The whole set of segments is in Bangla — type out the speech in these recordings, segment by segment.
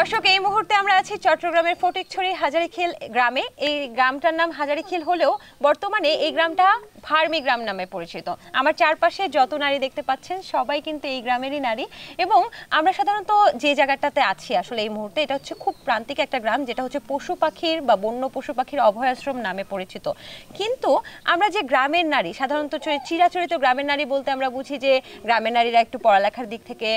দর্শক এই মুহূর্তে আমরা আছি চট্টগ্রামের ফটিকছড়ি হাজারীখিল গ্রামে। এই গ্রামটার নাম হাজারীখিল হলেও বর্তমানে এই গ্রামটা ভার্মি গ্রাম নামে পরিচিত। আমার চারপাশে যত নারী দেখতে পাচ্ছেন সবাই কিন্তু এই গ্রামেরই নারী, এবং আমরা সাধারণত যে জায়গাটাতে আছি আসলে এই মুহূর্তে এটা হচ্ছে খুব প্রান্তিক একটা গ্রাম, যেটা হচ্ছে পশু পাখির বা বন্য পশু পাখির অভয়াশ্রম নামে পরিচিত। কিন্তু আমরা যে গ্রামের নারী, সাধারণত চিরাচরিত গ্রামের নারী বলতে আমরা বুঝি যে গ্রামের নারীরা একটু পড়ালেখার দিক থেকে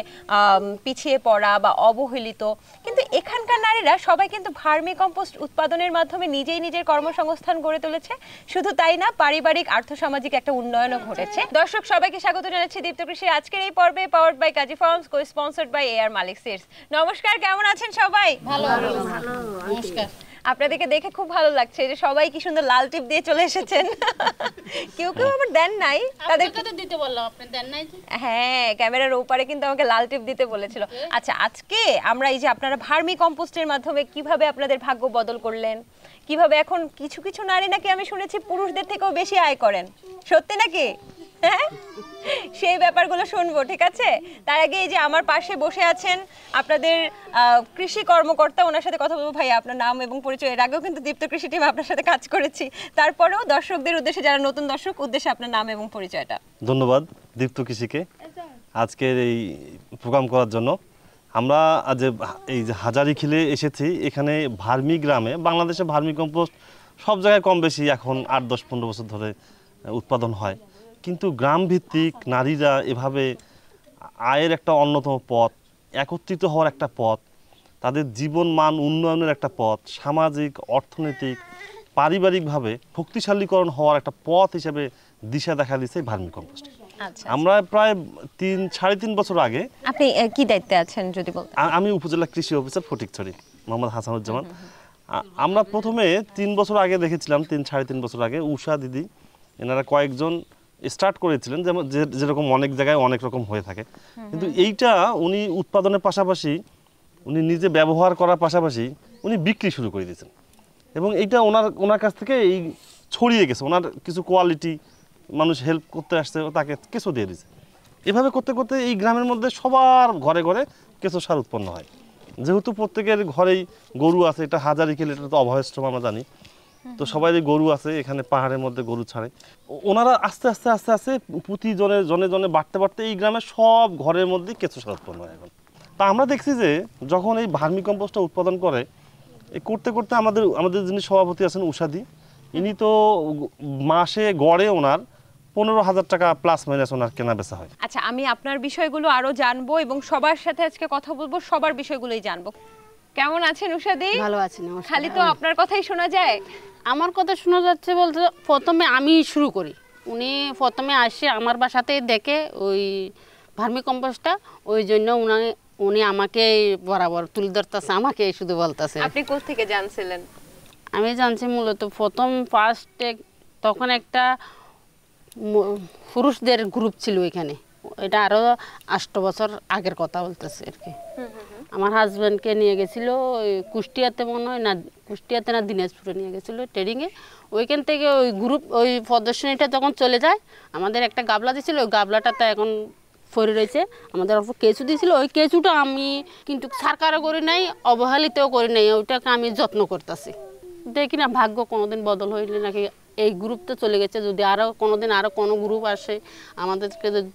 পিছিয়ে পড়া বা অবহেলিত, কিন্তু এখানকার নারীরা সবাই কিন্তু ভার্মি কম্পোস্ট উৎপাদনের মাধ্যমে নিজেই নিজের কর্মসংস্থান গড়ে তুলেছে। শুধু তাই না, পারিবারিক আর্থসামাজিক একটা উন্নয়নও ঘটেছে। দর্শক সবাইকে স্বাগত জানাচ্ছি দীপ্ত কৃষির আজকের এই পর্বে, powered by Kazi Farms, co sponsored by AR Malik Seeds. নমস্কার, কেমন আছেন সবাই? ভালো। নমস্কার। আপনাদেরকে দেখে খুব ভালো লাগছে যে সবাই কি সুন্দর লাল টিপ দিয়ে চলে এসেছেন। কেউ কেউ আবার দেন নাই, তাদেরকে তো দিতে বললাম, আপনি দেন নাই। হ্যাঁ, ক্যামেরার ওপারে কিন্তু আমাকে লাল টিপ দিতে বলেছিল। আচ্ছা, আজকে আমরা এই যে আপনারা ভার্মি কম্পোস্টের মাধ্যমে কিভাবে আপনাদের ভাগ্য বদল করলেন, কিভাবে এখন কিছু কিছু নারী নাকি আমি শুনেছি পুরুষদের থেকেও বেশি আয় করেন, সত্যি নাকি? হ্যাঁ, সেই ব্যাপারগুলো শুনবো, ঠিক আছে? তার আগে এই যে আমার পাশে বসে আছেন আপনাদের কৃষি কর্মকর্তা, ওনার সাথে কথা বলবো। ভাই, আপনার নাম এবং পরিচয়। এর আগেও কিন্তু দীপ্ত কৃষি টিম আপনার সাথে কাজ করেছি, তারপরেও দর্শকদের উদ্দেশ্যে, যারা নতুন দর্শক, উদ্দেশ্যে আপনার নাম এবং পরিচয়টা। ধন্যবাদ দীপ্ত কৃষিকে আজকের এই প্রোগ্রাম করার জন্য। আমরা আজ এই যে হাজারীখিলে এসেছি, এখানে ভার্মি গ্রামে, বাংলাদেশে ভার্মি কম্পোস্ট সব জায়গায় কম বেশি এখন 8-10-15 বছর ধরে উৎপাদন হয়, কিন্তু গ্রাম ভিত্তিক নারীরা এভাবে আয়ের একটা অন্যতম পথ, একত্রিত হওয়ার একটা পথ, তাদের জীবন মান উন্নয়নের একটা পথ, সামাজিক অর্থনৈতিক পারিবারিকভাবে শক্তিশালীকরণ হওয়ার একটা পথ হিসেবে দিশা দেখা দিয়েছে ভার্মি কম্পোস্ট। আমরা প্রায় 3-3.5 বছর আগে। আপনি কি দায়িত্বে আছেন যদি বলতেন? আমি উপজেলা কৃষি অফিসার ফটিকছড়ি, মোহাম্মদ হাসানুজ্জামান। আমরা প্রথমে 3 বছর আগে দেখেছিলাম, 3-3.5 বছর আগে উষা দিদি এনারা কয়েকজন স্টার্ট করেছিলেন, যেমন যেরকম অনেক জায়গায় অনেক রকম হয়ে থাকে, কিন্তু এইটা উনি উৎপাদনের পাশাপাশি, উনি নিজে ব্যবহার করার পাশাপাশি উনি বিক্রি শুরু করে দিয়েছেন, এবং এইটা ওনার কাছ থেকে এই ছড়িয়ে গেছে। ওনার কিছু কোয়ালিটি মানুষ হেল্প করতে আসছে, তাকে কেঁচো দিয়ে দিয়েছে। এভাবে করতে করতে এই গ্রামের মধ্যে সবার ঘরে ঘরে কেঁচো সার উৎপন্ন হয়। যেহেতু প্রত্যেকের ঘরেই গরু আছে, এটা হাজারীখিল, এটা তো অভয়াশ্রম আমরা জানি, তো সবারই গরু আছে, এখানে পাহাড়ের মধ্যে গরু ছাড়ে। ওনারা আস্তে আস্তে আস্তে আস্তে প্রতি জনে জনে বাড়তে বাড়তে এই গ্রামের সব ঘরের মধ্যে কেঁচো সার উৎপন্ন হয় এখন। তা আমরা দেখছি যে যখন এই ভার্মি কম্পোস্টটা উৎপাদন করে, করতে করতে আমাদের যিনি সভাপতি আছেন উষাদি, ইনি তো মাসে গড়ে ওনার 15,000 টাকা প্লাস মাইনাস ওনার কেনা বেচা হয়। আচ্ছা, আমি আপনার বিষয়গুলো আরো জানবো এবং সবার সাথে আজকে কথা বলবো, সবার বিষয়গুলোই জানবো। কেমন আছেন উষাদি? ভালো আছি। খালি তো আপনার কথাই শোনা যায়। আমার কথা শোনা যাচ্ছে বলতে, প্রথমে আমি শুরু করি। উনি প্রথমে আসে আমার বাসাতেই দেখে ওই ভার্মি কম্পোস্টটা, ওই জন্য উনি আমাকে বরাবর তুলে ধরতেছে, আমাকে শুধু বলতেছে। আপনি কোথা থেকে জানছিলেন? আমি জানছি মূলত ফার্স্টে তখন একটা পুরুষদের গ্রুপ ছিল এখানে, এটা আরও 8 বছর আগের কথা বলতেছে আর কি। আমার হাজব্যান্ডকে নিয়ে গেছিলো কুষ্টিয়াতে, মনে হয় না কুষ্টিয়াতে না দিনাজপুরে নিয়ে গেছিলো ট্রেনিংয়ে। ওইখান থেকে ওই গ্রুপ, ওই প্রদর্শনীটা যখন চলে যায়, আমাদের একটা গাবলা দিয়েছিল, ওই গাবলাটাতে এখন ফরে রয়েছে। আমাদের অল্প কেঁচু দিয়েছিল, ওই কেঁচুটা আমি কিন্তু সরকারও করি নাই, অবহেলিতও করি নাই, ওইটাকে আমি যত্ন করতেছি। দেখি না ভাগ্য কোনোদিন বদল হইলে নাকি এই গ্রুপটা চলে গেছে, যদি আরও কোনোদিন আরও কোনো গ্রুপ আসে আমাদেরকে যদি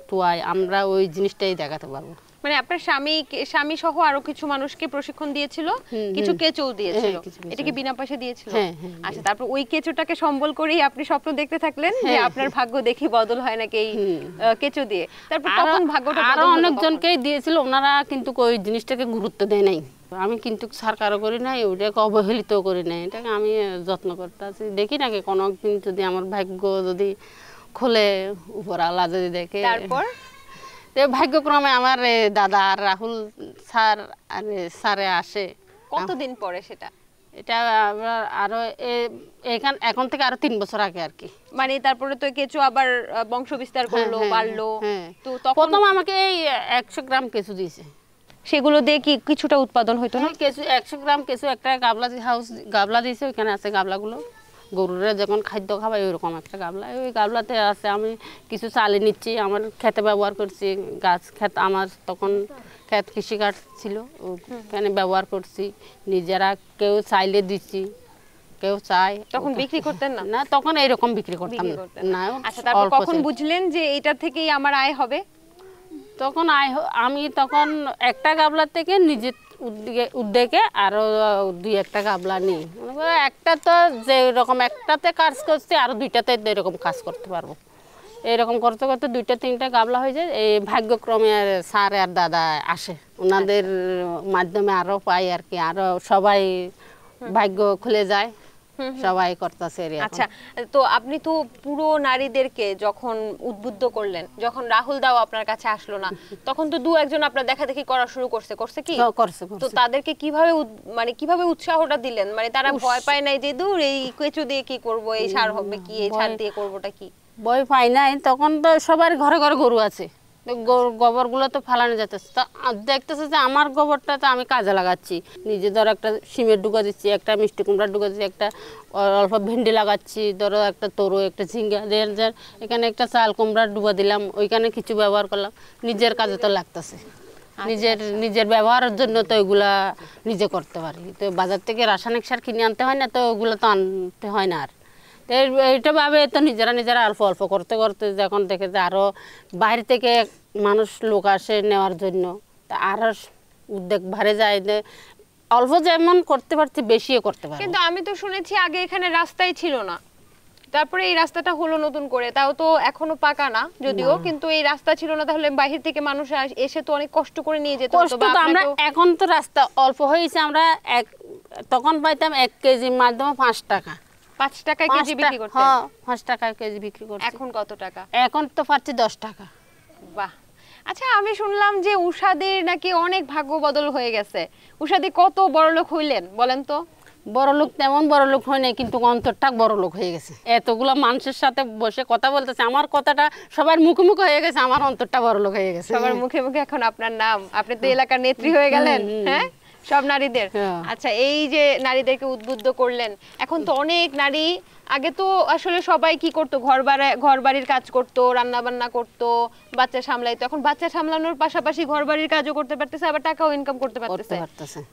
তোয়ায়, আমরা ওই জিনিসটাই দেখাতে পারবো। মানে আপনার স্বামী সহ আরো কিছু মানুষকে প্রশিক্ষণ দিয়েছিল, কিছু কেঁচো দিয়েছিল, এটা কি বিনা পয়সা দিয়েছিল? আচ্ছা, তারপর ওই কেঁচোটাকে সম্বল করেই আপনি স্বপ্ন দেখতে থাকলেন যে আপনার ভাগ্য দেখি বদল হয় নাকি এই কেঁচো দিয়ে। তারপর তখন ভাগ্যটা আরো অনেকজনকেই দিয়েছিল, ওনারা কিন্তু ওই জিনিসটাকে গুরুত্ব দেয় নাই। আমি কিন্তু সরকারও করি নাই, ওইটাকে অবহেলিত করি নাই, এটাকে আমি যত্ন করতে আছি। দেখি নাকি কোনো একদিন যদি আমার ভাগ্য যদি খোলে, উপর আল্লাহ যদি দেখে। তারপর ভাগ্যক্রমে আমার দাদা আর রাহুল স্যারে আসে। কতদিন পরে সেটা? এটা আরো এখন থেকে আরো 3 বছর আগে আর কি। মানে তারপরে তো কেঁচো আবার বংশ বিস্তার করলো, বাড়লো। তো প্রথম আমাকে এই 100 গ্রাম কেঁচু দিয়েছে, সেগুলো দিয়ে কি কিছুটা উৎপাদন হইতো না? কেঁচু 100 গ্রাম কেঁচু একটা গাবলা দিয়েছে, ওইখানে আছে গাবলাগুলো, গরুরা যখন খাদ্য খাবাই ওইরকম একটা গাবলা, ওই গাবলাতে আছে। আমি কিছু চালে নিচ্ছি, আমার খেতে ব্যবহার করছি, গাছ খেত আমার তখন ক্ষেত কৃষিকাজ ছিল, ওখানে ব্যবহার করছি। নিজেরা কেউ চাইলে দিচ্ছি, কেউ চাই। তখন বিক্রি করতেন না? না, তখন এইরকম বিক্রি করতাম না। আচ্ছা, তারপর কখন বুঝলেন যে এটা থেকেই আমার আয় হবে? তখন আমি তখন একটা গাবলা থেকে নিজের উদ্যোগে আরো 2-1টা গাবলা নিই। একটা তো যে রকম একটাতে কাজ করছি, আরো 2টাতে এরকম কাজ করতে পারবো। এরকম করতে করতে 2-3টা গাবলা হয়ে যায়। এই ভাগ্যক্রমে স্যার আর দাদা আসে, ওনাদের মাধ্যমে আরো পাই আর কি, আরো সবাই ভাগ্য খুলে যায়, সবাই করতেছে। আচ্ছা, তো আপনি তো পুরো নারীদেরকে যখন উদ্বুদ্ধ করলেন, যখন রাহুল দাও আপনার কাছে আসলো না, তখন তো 2-1জন আপনার দেখা দেখি করা শুরু করছে কি? করছে। তো তাদেরকে কিভাবে মানে কিভাবে উৎসাহটা দিলেন? মানে তারা ভয় পায় নাই যে দূর এই কেঁচো দিয়ে কি করব, এই সার হবে কি, এই সার দিয়ে করবোটা কি? ভয় পাই নাই। তখন তো সবার ঘরে ঘরে গরু আছে, গোবরগুলো তো ফালানো যেতেছে। তো দেখতেছে যে আমার গোবরটা তো আমি কাজে লাগাচ্ছি। নিজে ধরো একটা সিমের ডুকা দিচ্ছি, একটা মিষ্টি কুমড়া ডুকা দিচ্ছি, একটা অল্প ভেন্ডি লাগাচ্ছি, ধরো একটা তরু, একটা ঝিঙ্গা, এখানে একটা চাল কুমড়া ডুবা দিলাম, ওইখানে কিছু ব্যবহার করলাম। নিজের কাজে তো লাগতেছে, নিজের ব্যবহারের জন্য তো ওইগুলা নিজে করতে পারি। তো বাজার থেকে রাসায়নিক সার কিনে আনতে হয় না, তো ওগুলো তো আনতে হয় না। আর এইটা ভাবে তো নিজেরা অল্প অল্প করতে করতে যখন দেখে যে আরো বাইরে থেকে মানুষ লোক আসে নেওয়ার জন্য, তা আরো উদ্যোগ বাড়ে যায় যে অল্প যেমন করতে পারছি বেশিও করতে পারি। কিন্তু আমি তো শুনেছি আগে এখানে রাস্তাই ছিল না, তারপরে এই রাস্তাটা হলো নতুন করে, তাও তো এখনো পাকা না যদিও, কিন্তু এই রাস্তা ছিল না, তাহলে বাইরে থেকে মানুষ এসে তো অনেক কষ্ট করে নিয়ে যেত। আমরা এখন তো রাস্তা অল্প হয়েছে, আমরা তখন পাইতাম 1 কেজির মাধ্যমে 5 টাকা। 5 টাকায় কেজি বিক্রি করতেন? হ্যাঁ, 5 টাকায় কেজি বিক্রি করতেন। এখন কত টাকা? এখন তো পাচ্ছি 10 টাকা। বাহ। আচ্ছা, আমি শুনলাম যে উষাদের নাকি অনেক ভাগ্য বদল হয়ে গেছে। উষাদি কত বড়লোক হইলেন বলেন তো? বড়লোক তেমন বড়লোক হয় নাই, কিন্তু অন্তরটা বড়লোক হয়ে গেছে। এতগুলো মানুষের সাথে বসে কথা বলতেছে, আমার কথাটা সবার মুখে মুখে হয়ে গেছে, আমার অন্তরটা বড়লোক হয়ে গেছে। সবার মুখে মুখে এখন আপনার নাম, আপনি তো এলাকার নেত্রী হয়ে গেলেন। হ্যাঁ, সব নারীদের। আচ্ছা, এই যে নারীদেরকে উদ্বুদ্ধ করলেন, এখন তো অনেক নারী, আগে তো আসলে সবাই কি করতো, ঘর বাড়ির কাজ করতো, রান্না বান্না করতো, বাচ্চা সামলাইতো। এখন বাচ্চা সামলানোর পাশাপাশি ঘর বাড়ির কাজও করতে পারতেছে, আবার টাকাও ইনকাম করতে পারতেছে।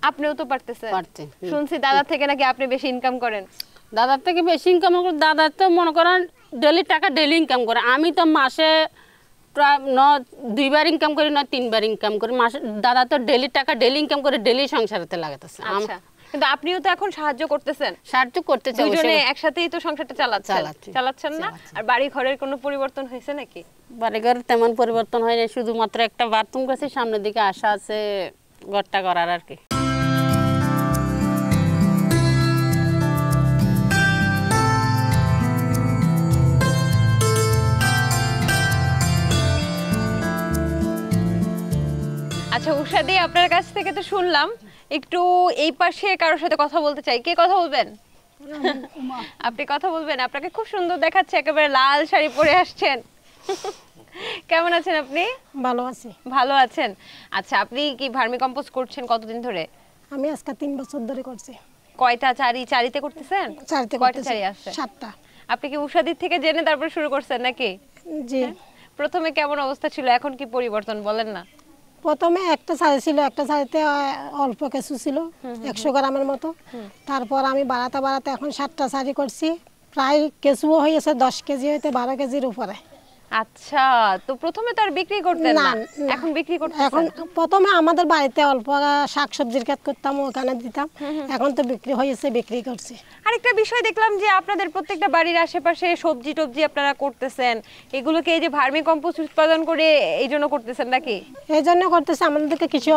আপনিও তো পারতেছেন। শুনছি দাদা থেকে নাকি আপনি বেশি ইনকাম করেন? দাদার থেকে বেশি ইনকাম করে, দাদা তো মনে করেন ডেলি ইনকাম করে। আমি তো মাসে প্রায় 2বার ইনকাম করি, 3বার ইনকাম করি মাসে। দাদা তো ডেলি ইনকাম করে, ডেলি সংসারেতে লাগাতেছে। আচ্ছা, কিন্তু আপনিও তো এখন সাহায্য করতেছেন। সাহায্য করতেছে, দুজনে একসাথেই তো সংসারটা চালাচ্ছেন না? আর বাড়ি ঘরের কোনো পরিবর্তন হয়েছে নাকি? বাড়ি ঘর তেমন পরিবর্তন হয় না, শুধুমাত্র একটা বাথরুম করেছি, সামনের দিকে আশা আছে ঘরটা করার আর কি। আচ্ছা উষাদি, আপনার কাছ থেকে তো শুনলাম, একটু এই পাশে কারোর সাথে কথা বলতে চাই। কে কথা বলবেন? আপনি কথা বলবেন? আপনাকে খুব সুন্দর দেখাচ্ছে, একেবারে লাল শাড়ি পরে আসছেন। কেমন আছেন আপনি? ভালো আছি। ভালো আছেন। আচ্ছা, আপনি কি ভার্মি কম্পোস্ট করছেন কতদিন ধরে? আমি আজকে 3 বছর ধরে করছি। কয়টা চারিতে করতেছেন? চারিতে কয়টা চারি আসছে? 7টা। আপনি কি উষাদির থেকে জেনে তারপর শুরু করছেন নাকি? জি। প্রথমে কেমন অবস্থা ছিল, এখন কি পরিবর্তন বলেন না? প্রথমে একটা শাড়ি ছিল, একটা শাড়িতে অল্প কিছু ছিল, 100 গ্রামের মতো। তারপর আমি বাড়াতে এখন 7টা শাড়ি করছি, প্রায় কেঁচুও হয়েছে 10 কেজি হইতে 12 কেজির উপরে। আচ্ছা, তো প্রথমে তো আর বিক্রি করতেন না, এখন বিক্রি করতেছেন? এখন প্রথমে আমাদের বাড়িতে অল্প শাকসবজির কাজ করতাম, ওখানে দিতাম। এখন তো বিক্রি হয়েছে, বিক্রি করছি। আরেকটা বিষয় দেখলাম যে আপনাদের প্রত্যেকটা বাড়ির আশেপাশে সবজি টবজি আপনারা করতেছেন, এগুলোকে এই যে ভার্মি কম্পোস্ট উৎপাদন করে এই জন্য করতেছেন নাকি? এই জন্য করতেছে, আমাদেরকে কিছু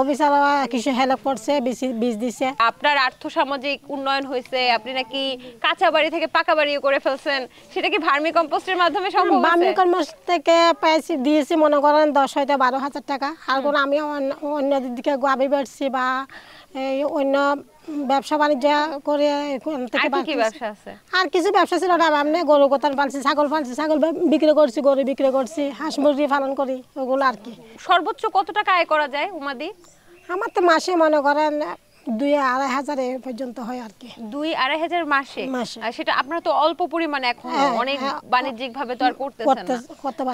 অফিসাররা কিছু হেল্প করছে, বীজ দিছে। আপনার আর্থসামাজিক উন্নয়ন হয়েছে, আপনি নাকি কাঁচা বাড়ি থেকে পাকা বাড়িও করে ফেলছেন, সেটা কি ভার্মি কম্পোস্টের মাধ্যমে সম্ভব? ভার্মি কম্পোস্ট থেকে পাইছি, দিয়েছি মনে করেন 10 হইতে 12,000 টাকা। আর কোনো আমি অন্য দিকে গাবি বেড়ছি বা অন্য ব্যবসা বাণিজ্য করে আর কিছু ব্যবসা ছিল না। আমি গরু গোতান পালছি, ছাগল পালছি, ছাগল বিক্রি করছি, গরু বিক্রি করছি, হাঁস মুরগি পালন করি, ওগুলো আর কি। সর্বোচ্চ কত টাকা আয় করা যায় উমাদি? আমার তো মাসে মনে করেন 2-2.5 হাজার পর্যন্ত হয় আর কি। 2-2.5 হাজার মাসে? সেটা আপনারা তো অল্প পরিমাণে এখন অনেক বাণিজ্যিক ভাবে তো আর করতেছেন না,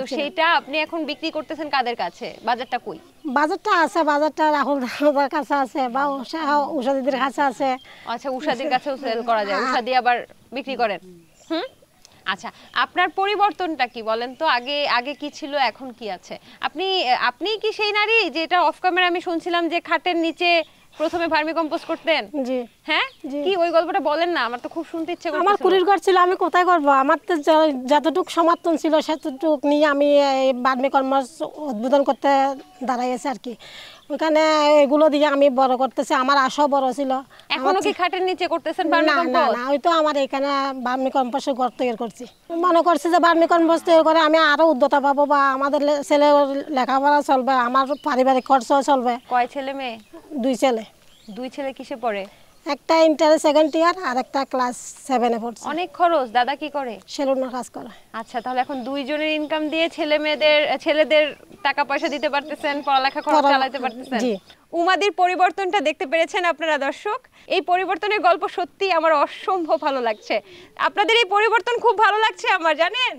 তো সেটা আপনি এখন বিক্রি করতেছেন কাদের কাছে? বাজারটা কই? বাজারটা আছে, বাজারটা রাহুল দাদার কাছে আছে বা উষা দিদির কাছে আছে। আচ্ছা, উষাদির কাছেও সেল করা যায়, উষা দিয়ে আবার বিক্রি করেন। আচ্ছা, আপনার পরিবর্তনটা কি বলেন তো? আগে আগে কি ছিল, এখন কি আছে? আপনি কি সেই নারী যেটা অফ ক্যামেরা আমি শুনছিলাম যে খাটের নিচে প্রথমে ভার্মি কম্পোস্ট করতেন? জি। হ্যাঁ, কি ওই গল্পটা বলেন না, আমার তো খুব শুনতে ইচ্ছে করছে। আমার কুড়ির ঘর ছিল, আমি কোথায় করবো? আমার তো যতটুকু সমর্থন ছিল সেতটুক নিয়ে আমি এই ভার্মি কম্পোস্ট উদ্বোধন করতে দাঁড়াইছি আর কি। ওইখানে এগুলো দিয়ে আমি বড় করতেছি, আমার আশাও বড় ছিল। এখনো কি খাটের নিচে করতেছেন ভার্মি না না কম্পোস্ট? না, ওই তো আমার এখানে ভার্মি কম্পোস্টের ঘর তৈরি করছি। মনে করছি যে ভার্মি কম্পোস্ট তৈরি করে আমি আরো উদ্যতা পাবো বা আমাদের ছেলে লেখাপড়া চলবে, আমার পারিবারিক খরচাও চলবে। কয় ছেলে মেয়ে? 2 ছেলে। 2 ছেলে কিসে পড়ে? একটা ইন্টারে 2nd ইয়ার আর একটা ক্লাস 7-এ পড়ছে। অনেক খরচ। দাদা কি করে? সেলুনের কাজ করে। আচ্ছা, তাহলে এখন 2 জনের ইনকাম দিয়ে ছেলেদের টাকা পয়সা দিতে পারতেছেন, পড়ালেখা খরচ চালাতে পারতেছেন। জি। উমাদির পরিবর্তনটা দেখতে পেরেছেন আপনারা দর্শক। এই পরিবর্তনের গল্প সত্যি আমার অসম্ভব ভালো লাগছে। আপনাদের এই পরিবর্তন খুব ভালো লাগছে আমার, জানেন?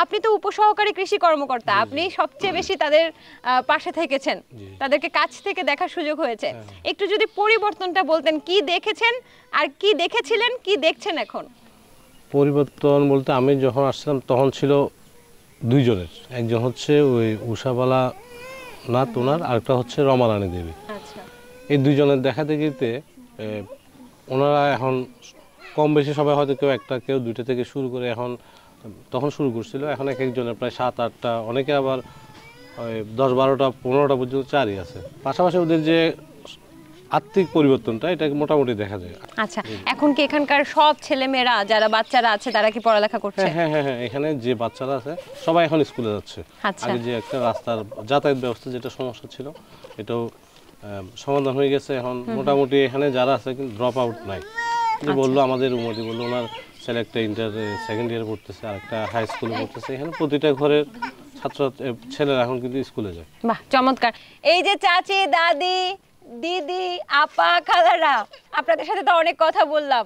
আপনি তো উপসহকারী কৃষি কর্মকর্তা, আপনি সবচেয়ে বেশি তাদের পাশে থেকেছেন, তাদেরকে কাছ থেকে দেখার সুযোগ হয়েছে। একটু যদি পরিবর্তনটা বলতেন, কি দেখেছেন আর কি দেখেছিলেন, কি দেখছেন এখন? পরিবর্তন বলতে আমি যখন আসছিলাম তখন ছিল 2 জনের, একজন হচ্ছে ওই উষাবালা নাথ ওনার, আরেকটা হচ্ছে রমারানী দেবী। আচ্ছা, এই 2 জনের দেখা দেখিতে ওনারা এখন কম বেশি সবাই হয়তো কেউ একটা কেউ 2টা থেকে শুরু করে এখন, তখন শুরু করছিল, এখন এক একজনের প্রায় 7-8টা, অনেকে আবার 10-12টা 15টা পর্যন্ত চারই আছে। পাশাপাশি ওদের যে আর্থিক পরিবর্তনটা এটা মোটামুটি দেখা যায়। আচ্ছা, এখন কি এখানকার সব ছেলেমেয়েরা যারা বাচ্চারা আছে তারা কি পড়ালেখা করছে? হ্যাঁ হ্যাঁ হ্যাঁ, এখানে যে বাচ্চারা আছে সবাই এখন স্কুলে যাচ্ছে। আচ্ছা। আগে যে একটা রাস্তার যাতায়াত ব্যবস্থা যেটা সমস্যা ছিল এটাও সমাধান হয়ে গেছে। এখন মোটামুটি এখানে যারা আছে কিন্তু ড্রপ আউট নাই। যে বললো আমাদের উমতি বললো ওনার ছেলে একটা ইন্টার 2nd ইয়ারে পড়তেছে আর একটা হাই স্কুলে পড়তেছে। এখানে প্রতিটা ঘরের ছেলেরা এখন কিন্তু স্কুলে যায়। বাহ, চমৎকার। এই যে চাচি, দাদি, দিদি, আপা, খালারা, আপনাদের সাথে তো অনেক কথা বললাম।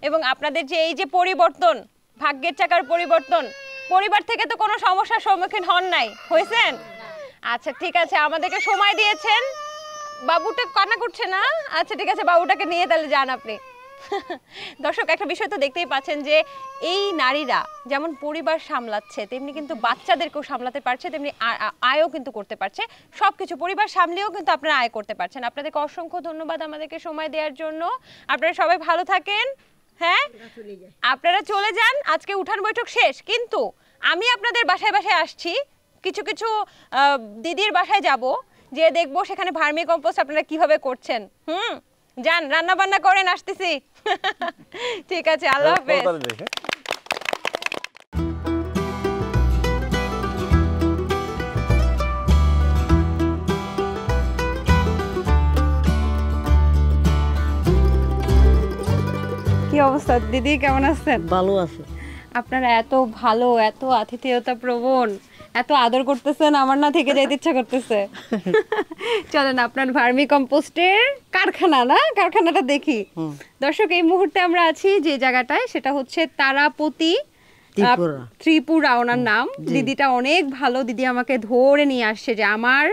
এবং আপনাদের যে এই যে পরিবর্তন, ভাগ্যের চাকার পরিবর্তন, পরিবার থেকে তো কোনো সমস্যার সম্মুখীন হন নাই, হয়েছেন? আচ্ছা, ঠিক আছে, আমাদেরকে সময় দিয়েছেন। বাবুটা কান্না করছে না? আচ্ছা, ঠিক আছে, বাবুটাকে নিয়ে তাহলে যান আপনি। দর্শক, একটা বিষয় তো দেখতেই পাচ্ছেন যে এই নারীরা যেমন পরিবার সামলাচ্ছে, তেমনি কিন্তু বাচ্চাদেরকেও সামলাতে পারছে, তেমনি আয়ও কিন্তু করতে পারছে। সবকিছু পরিবার সামলেও কিন্তু আপনারা আয় করতে পারছেন। আপনাদেরকে অসংখ্য ধন্যবাদ আমাদেরকে সময় দেওয়ার জন্য। আপনারা সবাই ভালো থাকেন। হ্যাঁ, আপনারা চলে যান, আজকে উঠান বৈঠক শেষ, কিন্তু আমি আপনাদের বাসায় বাসায় আসছি, কিছু কিছু দিদির বাসায় যাব, যে দেখবো সেখানে ভার্মি কম্পোস্ট আপনারা কিভাবে করছেন। যান, রান্না বান্না করেন, আসতেছি। ঠিক আছে, আল্লাহ হাফেজ। কি অবস্থা দিদি, কেমন আছেন? ভালো আছে। আপনারা এত ভালো, এত আতিথেয়তা প্রবণ, এত আদর করতেছেন, আমার না থেকে যাইতে ইচ্ছা করতেছে। চলেন আপনার ভার্মি কম্পোস্টের কারখানাটা দেখি। দর্শক, এই মুহূর্তে আমরা আছি যে জায়গাটায়, সেটা হচ্ছে তারাপতি ত্রিপুরা ওনার নাম। দিদিটা অনেক ভালো, দিদি আমাকে ধরে নিয়ে আসছে যে আমার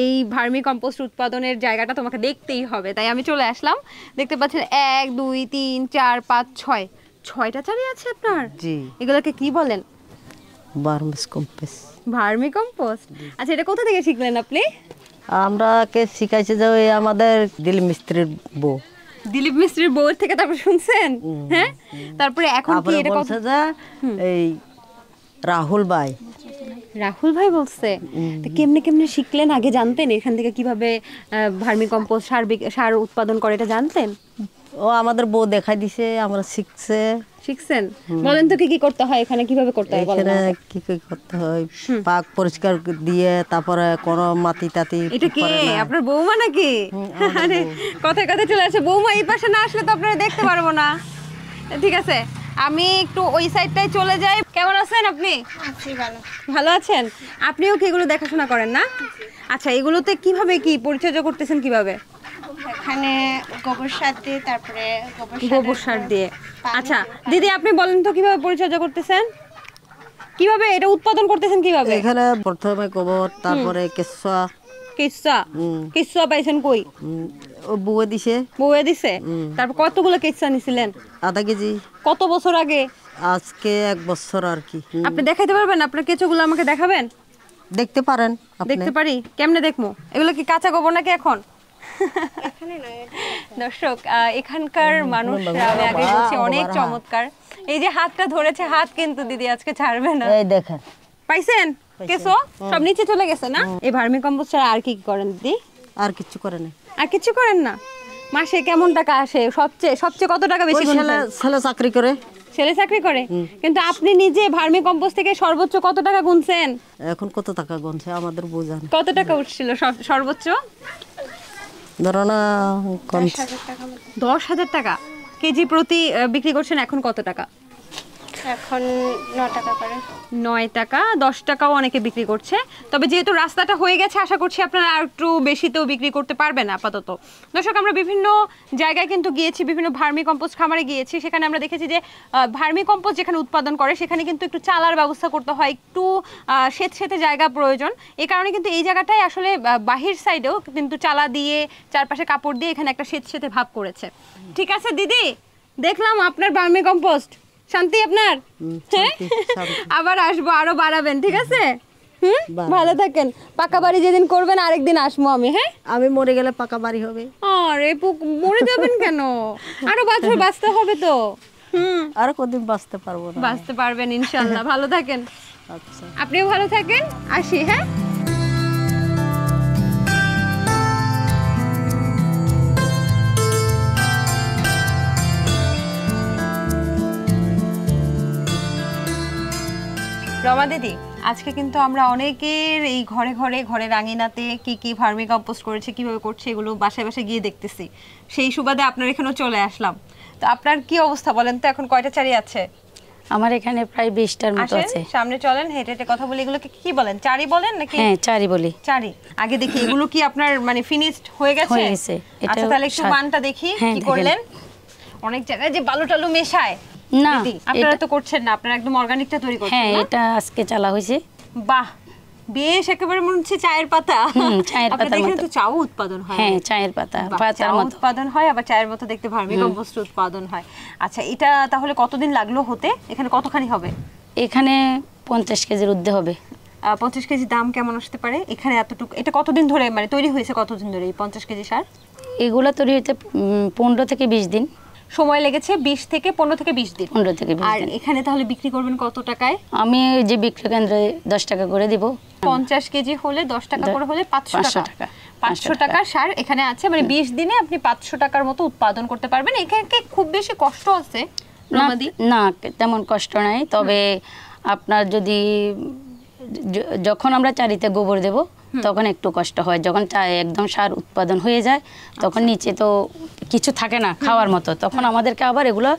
এই ভার্মি কম্পোস্ট উৎপাদনের জায়গাটা তোমাকে দেখতেই হবে। তাই আমি চলে আসলাম। দেখতে পাচ্ছেন 1 2 3 4 5 6টা চারি আছে আপনার। জি। এগুলোকে কি বলেন? Vermi compost. আচ্ছা, এটা কোথা থেকে শিখলেন আপনি? আমরাকে শিখাইছে যে ওই আমাদের দিলীপ মিস্ত্রির বউ। দিলীপ মিস্ত্রির বউয়ের থেকে তারপর শুনছেন? হ্যাঁ, তারপরে এখন কি এটা বলছে যে এই রাহুল ভাই বলছে। তো কেমনে শিখলেন? আগে জানতেন এখান থেকে কিভাবে ভার্মি কম্পোস্ট সার উৎপাদন করে, এটা জানতেন? ও আমাদের বউ দেখাই দিছে, আমরা শিখছেন। বলেন তো কি করতে হয় এখানে, কিভাবে করতে হয়? এখানে কি করতে হয়? পাক পরিষ্কার দিয়ে, তারপরে কোনো মাটি টাতি। এটা কে আপনার বৌমা নাকি? আরে কথায় কথায় চলে আসে বৌমা। এই পাশে না আসলে তো আপনারা দেখতে পারবো না। ঠিক আছে, আমি একটু ওই সাইডটাই চলে যাই। কেমন আছেন আপনি? ভালো আছেন? আপনিও কি এগুলো দেখাশোনা করেন না? আচ্ছা, এগুলোতে কিভাবে কি পরিচর্যা করতেছেন? কিভাবে? এখানে গোবর সার দিয়ে, তারপরে গোবর সার দিয়ে। আচ্ছা দিদি, আপনি বলেন তো কিভাবে পরিচর্যা করতেছেন, কিভাবে এটা উৎপাদন করতেছেন কিভাবে? এখানে প্রথমে গোবর, তারপরে কেঁচুয়া, কিচ্ছা কিচ্ছা পাইছেন কই? ও বউয়ে দিছে বউয়ে দিছে? তারপর কতগুলো কিচ্ছা নিছিলেন? আধা কেজি। কত বছর আগে? আজকে 1 বছর আর কি। আপনি দেখাইতে পারবেন? আপনার কেঁচোগুলো আমাকে দেখাবেন? দেখতে পারেন আপনি। দেখতে পারি? কেমনে দেখবো? এগুলো কি কাঁচা গোবর নাকি এখন? দর্শক, এখানকার মানুষরা আমি আগে বলছি অনেক চমৎকার। এই যে হাতটা ধরেছে, হাত কিন্তু দিদি আজকে ছাড়বে না। এই দেখেন, পাইছেন কেঁচো? সব নিচে চলে গেছে না? এই ভার্মি কম্পোস্ট ছাড়া আর কি কি করেন দিদি? আর কিছু করে না। আর কিছু করেন না? মাসে কেমন টাকা আসে? সবচেয়ে সবচেয়ে কত টাকা বেশি গুনছেন? ছেলে চাকরি করে। ছেলে চাকরি করে? কিন্তু আপনি নিজে ভার্মি কম্পোস্ট থেকে সর্বোচ্চ কত টাকা গুনছেন? এখন কত টাকা গুনছে আমাদের বোঝা নেই। কত টাকা উঠছিল সর্বোচ্চ? ধরো না 10,000 টাকা কেজি প্রতি বিক্রি করছেন। এখন কত টাকা? এখন 9 টাকা করে। 9 টাকা, 10 টাকাও অনেকে বিক্রি করছে। তবে যেহেতু রাস্তাটা হয়ে গেছে, আশা করছি আপনারা আর একটু বেশিতেও বিক্রি করতে পারবেন আপাতত। দর্শক, আমরা বিভিন্ন জায়গায় কিন্তু গিয়েছি, বিভিন্ন ভার্মি কম্পোস্ট খামারে গিয়েছি। সেখানে আমরা দেখেছি যে ভার্মি কম্পোস্ট যেখানে উৎপাদন করে সেখানে কিন্তু একটু চালার ব্যবস্থা করতে হয়, একটু সেতে জায়গা প্রয়োজন। এই কারণে কিন্তু এই জায়গাটায় আসলে বাহির সাইডেও কিন্তু চালা দিয়ে, চারপাশে কাপড় দিয়ে এখানে একটা সেতে ভাব করেছে। ঠিক আছে দিদি, দেখলাম আপনার ভার্মি কম্পোস্ট। শান্তি আপনার? আবার আসবো, আরো বাড়াবেন, ঠিক আছে? ভালো থাকেন। পাকা বাড়ি যেদিন করবেন আরেকদিন আসবো আমি। হ্যাঁ, আমি মরে গেলে পাকা বাড়ি হবে। আরে মরে যাবেন কেন? আরো বছর বাঁচতে হবে তো। আর কতদিন বাঁচতে পারবো না। বাঁচতে পারবেন ইনশাআল্লাহ। ভালো থাকেন। আচ্ছা, আপনিও ভালো থাকেন। আসি। হ্যাঁ, রমা দিদি, আজকে কিন্তু আমরা অনেকের এই ঘরে ঘরে ঘরের আঙিনাতে কি কি ভার্মি কম্পোস্ট করেছে, কিভাবে করছে, এগুলো বাসায় বাসায় গিয়ে দেখতেছি। সেই সুবাদে আপনার এখানেও চলে আসলাম। তো আপনার কি অবস্থা বলেন তো? এখন কয়টা চারি আছে? আমার এখানে প্রায় 20টার মতো আছে। সামনে চলেন, হেঁটে হেঁটে কথা বলি। এগুলোকে কি বলেন? চারি বলেন নাকি? হ্যাঁ, চারি বলি। চারি। আগে দেখি এগুলো কি আপনার মানে ফিনিশড হয়ে গেছে? হয়ে গেছে। আচ্ছা, তাহলে একটু মানটা দেখি কি করলেন। অনেক জায়গায় যে বালু টালু মেশায় না, আপনারা তো করছেন না, আপনারা একদম অর্গানিকটা তৈরি করছেন। হ্যাঁ, এটা আজকে চালা হয়েছে। বাহ, বেশ, একেবারে মনে হচ্ছে চায়ের পাতা। চায়ের পাতার মতো। তো চাও উৎপাদন হয়? হ্যাঁ, চায়ের পাতার মতো উৎপাদন হয়, আবার চায়ের মতো দেখতে ভার্মি কম্পোস্ট উৎপাদন হয়। আচ্ছা, এটা তাহলে কতদিন লাগলো হতে? এখানে কতখানি হবে? এখানে 50 কেজির ঊর্ধ্বে হবে। 50 কেজি দাম কেমন আসতে পারে এখানে? এতটুকু এটা কতদিন ধরে মানে তৈরি হয়েছে? কতদিন ধরে এই 50 কেজি সার? এগুলো তৈরি হতে 15 থেকে 20 দিন সময় লেগেছে। 20 থেকে 15 থেকে 20 দিন। 15 থেকে 20 আর দিন। এখানে তাহলে বিক্রি করবেন কত টাকায়? আমি যে বিক্রয় কেন্দ্রে 10 টাকা করে দিব। 50 কেজি হলে 10 টাকা করে হলে 500 টাকা। 500 টাকা সার এখানে আছে, মানে 20 দিনে আপনি 500 টাকার মতো উৎপাদন করতে পারবেন। এখানে খুব বেশি কষ্ট আছে না, তেমন কষ্ট নাই। তবে আপনার যদি যখন আমরা চারিতে গোবর দেব তখন একটু কষ্ট হয়। যখন একদম সার উৎপাদন হয়ে যায় তখন নিচে তো কিছু থাকে না খাওয়ার মতো, তখন আমাদেরকে আবার এগুলো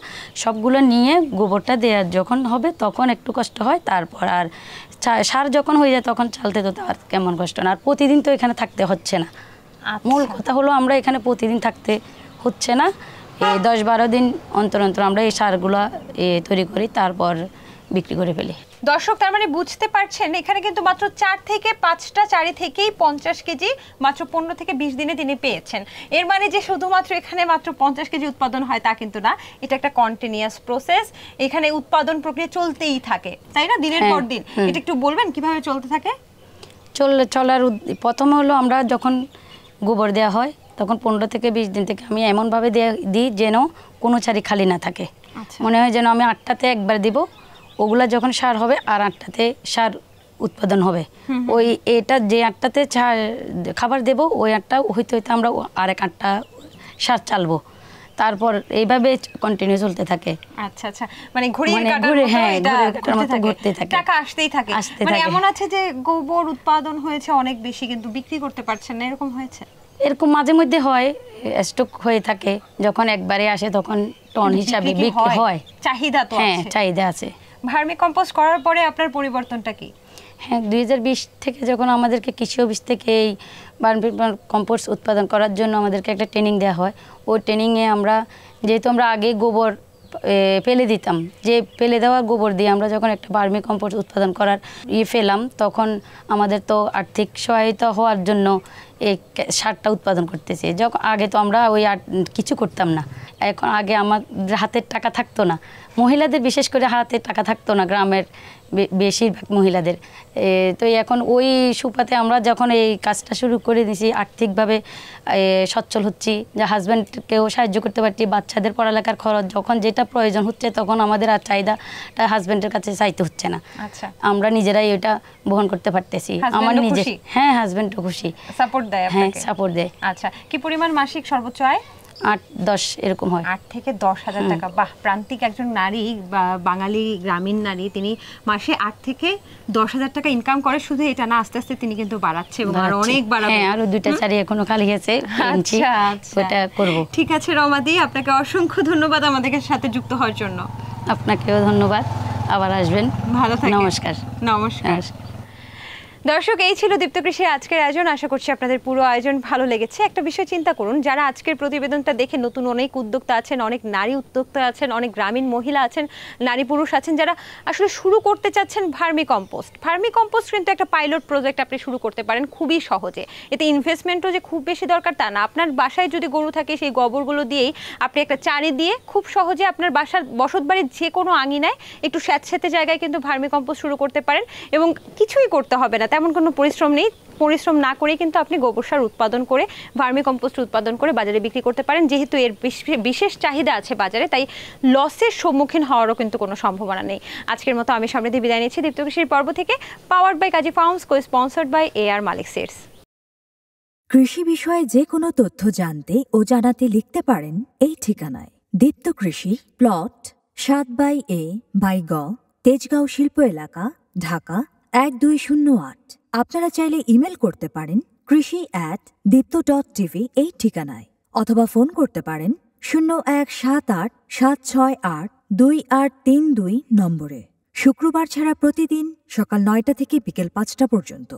সবগুলো নিয়ে গোবরটা দেওয়ার যখন হবে তখন একটু কষ্ট হয়। তারপর আর সার যখন হয়ে যায় তখন চালতে তো আর কেমন কষ্ট না। আর প্রতিদিন তো এখানে থাকতে হচ্ছে না। মূল কথা হলো আমরা এখানে প্রতিদিন থাকতে হচ্ছে না। এই 10-12 দিন অন্তর অন্তর আমরা এই সারগুলো তৈরি করি, তারপর বিক্রি করে ফেলি। দর্শক, তার মানে বুঝতে পারছেন এখানে কিন্তু মাত্র 4 থেকে 5টা চারি থেকেই 50 কেজি মাত্র 15 থেকে 20 দিনে তিনি পেয়েছেন। এর মানে যে শুধুমাত্র এখানে মাত্র 50 কেজি উৎপাদন হয় তা কিন্তু না, এটা একটা কন্টিনিউয়াস প্রসেস। এখানে উৎপাদন প্রক্রিয়া চলতেই থাকে, তাই না? দিনের পর দিন। এটা একটু বলবেন কিভাবে চলতে থাকে? চলার প্রথমে হলো আমরা যখন গোবর দেওয়া হয় তখন 15 থেকে 20 দিন থেকে আমি এমনভাবে দিই যেন কোনো চারি খালি না থাকে। মনে হয় যেন আমি 8টাতে একবার দিব, ওগুলা যখন সার হবে আর 8টাতে সার উৎপাদন হবে। ওই এটা যে 8টাতে খাবার দেব ওই 8টা হইতে হইতে আমরা আরেক 8টা সার চালবো। তারপর এইভাবে কন্টিনিউ চলতে থাকে। আচ্ছা আচ্ছা, মানে ঘুরে কাটার মতো ঘুরতে থাকে, টাকা আসতেই থাকে। মানে এমন আছে যে গোবর উৎপাদন হয়েছে অনেক বেশি কিন্তু বিক্রি করতে পারছেন না, এরকম হয়েছে? এরকম মাঝে মধ্যে হয়, স্টক হয়ে থাকে। যখন একবারে আসে তখন টন হিসাবে বিক্রি হয়। চাহিদা তো আছে। হ্যাঁ, চাহিদা আছে। ভার্মি কম্পোস্ট করার পরে আপনার পরিবর্তনটা কি? হ্যাঁ, 2020 থেকে যখন আমাদেরকে কৃষি অফিস থেকে এই ভার্মি কম্পোস্ট উৎপাদন করার জন্য আমাদেরকে একটা ট্রেনিং দেওয়া হয়। ওই ট্রেনিংয়ে আমরা যেহেতু আমরা আগে গোবর ফেলে দিতাম, যে ফেলে দেওয়া গোবর দিয়ে আমরা যখন একটা ভার্মি কম্পোস্ট উৎপাদন করার ফেলাম, তখন আমাদের তো আর্থিক সহায়তা হওয়ার জন্য এই সারটা উৎপাদন করতেছি। যখন আগে তো আমরা ওই কিছু করতাম না, এখন আগে আমাদের হাতের টাকা থাকতো না, মহিলাদের বিশেষ করে হাতের টাকা থাকতো না, গ্রামের বেশিরভাগ মহিলাদের। তো এখন ওই সুপাতে আমরা যখন এই কাজটা শুরু করে দিয়েছি, আর্থিকভাবে সচ্ছল হচ্ছি, যে হাজব্যান্ডকেও সাহায্য করতে পারছি, বাচ্চাদের পড়ালেখার খরচ যখন যেটা প্রয়োজন হচ্ছে তখন আমাদের আর চাহিদাটা হাজব্যান্ডের কাছে চাইতে হচ্ছে না। আচ্ছা, আমরা নিজেরাই ওটা বহন করতে পারতেছি। আমার নিজে, হ্যাঁ, হাজব্যান্ডও খুশি, সাপোর্ট দেয়, হ্যাঁ সাপোর্ট দেয়। আচ্ছা, কি পরিমাণ মাসিক সর্বোচ্চ আয়? 8-10 এরকম হয়। 8 থেকে 10,000 টাকা। বাহ, প্রান্তিক একজন নারী বা বাঙালি গ্রামীণ নারী, তিনি মাসে 8 থেকে 10,000 টাকা ইনকাম করে। শুধু এটা না, আস্তে আস্তে তিনি কিন্তু বাড়াচ্ছে এবং আরো অনেক বাড়াবে। হ্যাঁ, আরো 2টা চারি এখনো খালি আছে, আচ্ছা, ওটা করব। ঠিক আছে রমাদি, আপনাকে অসংখ্য ধন্যবাদ আমাদের সাথে যুক্ত হওয়ার জন্য। আপনাকেও ধন্যবাদ, আবার আসবেন। ভালো থাকবেন। নমস্কার। নমস্কার। দর্শক, এই ছিল দীপ্ত কৃষির আজকের আয়োজন। আশা করছি আপনাদের পুরো আয়োজন ভালো লেগেছে। একটা বিষয় চিন্তা করুন, যারা আজকের প্রতিবেদনটা দেখে নতুন অনেক উদ্যোক্তা আছেন, অনেক নারী উদ্যোক্তা আছেন, অনেক গ্রামীণ মহিলা আছেন, নারী পুরুষ আছেন, যারা আসলে শুরু করতে চাচ্ছেন ভার্মি কম্পোস্ট। ভার্মি কম্পোস্ট কিন্তু একটা পাইলট প্রজেক্ট, আপনি শুরু করতে পারেন খুবই সহজে। এতে ইনভেস্টমেন্টও যে খুব বেশি দরকার তা না। আপনার বাসায় যদি গরু থাকে, সেই গোবরগুলো দিয়েই আপনি একটা চারি দিয়ে খুব সহজে আপনার বাসার বসতবাড়ির যে কোনো আঙিনায় একটু স্যাঁতস্যাঁতে জায়গায় কিন্তু ভার্মি কম্পোস্ট শুরু করতে পারেন এবং কিছুই করতে হবে না, তেমন কোনো পরিশ্রম নেই। পরিশ্রম না করেই কিন্তু আপনি গোবর সার উৎপাদন করে, ভার্মি কম্পোস্ট উৎপাদন করে বাজারে বিক্রি করতে পারেন। যেহেতু এর বিশেষ চাহিদা আছে বাজারে, তাই লসের সম্মুখীন হওয়ারও কিন্তু কোনো সম্ভাবনা নেই। আজকের মতো আমি সমৃদ্ধি বিদায় নিচ্ছি দীপ্ত কৃষির পর্ব থেকে, powered by Kazi Farms, co sponsored by AR Malik Seeds. কৃষি বিষয়ে যে কোনো তথ্য জানতে ও জানাতে লিখতে পারেন এই ঠিকানায়। দীপ্ত কৃষি, প্লট 7/A/গ, তেজগাঁও শিল্প এলাকা, ঢাকা 1208। আপনারা চাইলে ইমেল করতে পারেন krishi@dipto.tv এই ঠিকানায়, অথবা ফোন করতে পারেন 0178-768-2832 নম্বরে। শুক্রবার ছাড়া প্রতিদিন সকাল 9টা থেকে বিকেল 5টা পর্যন্ত।